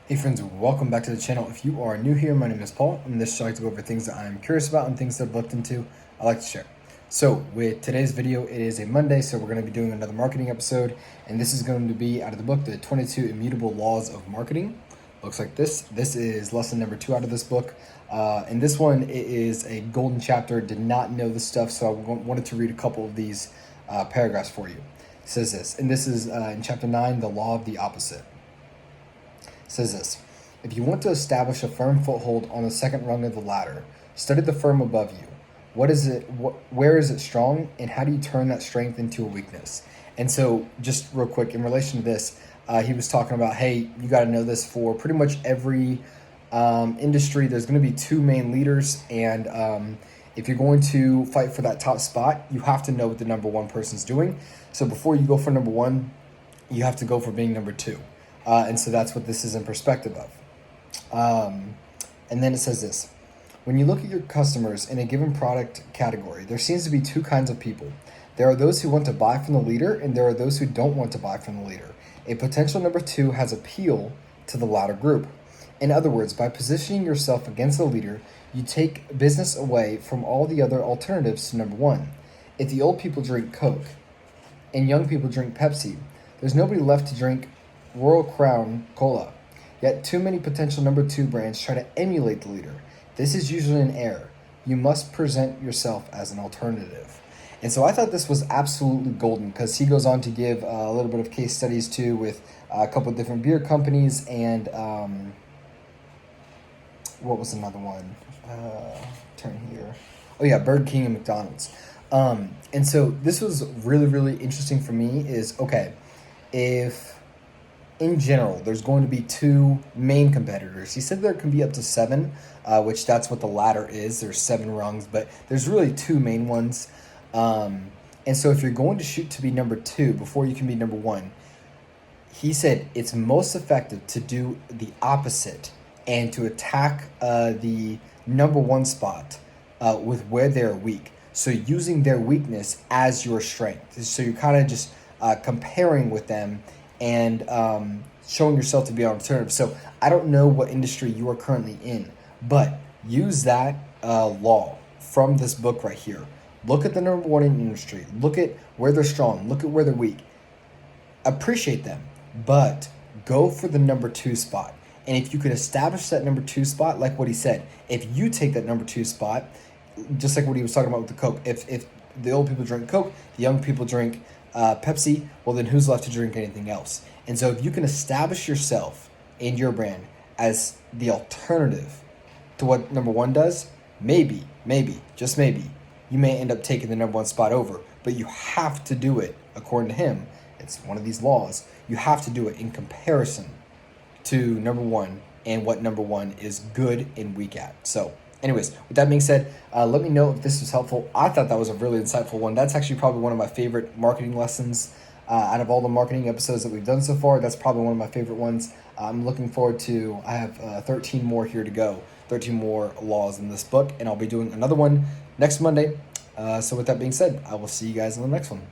Hey friends, welcome back to the channel. If you are new here, my name is Paul, and this show I like to go over things that I'm curious about and things that I've looked into, I like to share. So with today's video, it is a Monday, so we're going to be doing another marketing episode, and this is going to be out of the book, The 22 Immutable Laws of Marketing. Looks like this. This is lesson number 2 out of this book. And this one, it is a golden chapter. Did not know this stuff, so I wanted to read a couple of these paragraphs for you. It says this, and this is in chapter 9, The Law of the Opposite. Says this: if you want to establish a firm foothold on the second rung of the ladder, study the firm above you. What is it? Where is it strong, and how do you turn that strength into a weakness? And so, just real quick, in relation to this, he was talking about, hey, you got to know this for pretty much every industry. There's going to be two main leaders, and if you're going to fight for that top spot, you have to know what the number one person's doing. So before you go for number one, you have to go for being number two. And so that's what this is in perspective of. And then it says this: when you look at your customers in a given product category, there seems to be two kinds of people. There are those who want to buy from the leader, and there are those who don't want to buy from the leader. A potential number two has appeal to the latter group. In other words, by positioning yourself against the leader, you take business away from all the other alternatives to number one. If the old people drink Coke and young people drink Pepsi, there's nobody left to drink Royal Crown Cola. Yet too many potential number two brands try to emulate the leader. This is usually an error. You must present yourself as an alternative. And so I thought this was absolutely golden, because he goes on to give a little bit of case studies too with a couple of different beer companies and what was another one? Turn here. Oh yeah, Burger King and McDonald's. And so this was really, really interesting for me is, okay, if in general, there's going to be two main competitors. He said there can be up to 7, which that's what the ladder is. There's 7 rungs, but there's really 2 main ones. And so if you're going to shoot to be number 2 before you can be number 1, he said it's most effective to do the opposite and to attack the number 1 spot with where they're weak. So using their weakness as your strength. So you're kind of just comparing with them and showing yourself to be an alternative. So I don't know what industry you are currently in, but use that law from this book right here. Look at the number one in the industry. Look at where they're strong. Look at where they're weak. Appreciate them, but go for the number 2 spot. And if you could establish that number 2 spot, like what he said, if you take that number 2 spot, just like what he was talking about with the Coke, if the old people drink Coke, the young people drink Pepsi, well then who's left to drink anything else? And so if you can establish yourself and your brand as the alternative to what number 1 does, maybe, just maybe, you may end up taking the number 1 spot over. But you have to do it, according to him, it's one of these laws, you have to do it in comparison to number 1 and what number 1 is good and weak at. So anyways, with that being said, let me know if this was helpful. I thought that was a really insightful one. That's actually probably one of my favorite marketing lessons out of all the marketing episodes that we've done so far. That's probably one of my favorite ones. I'm looking forward to, I have 13 more here to go, 13 more laws in this book, and I'll be doing another one next Monday. So with that being said, I will see you guys in the next one.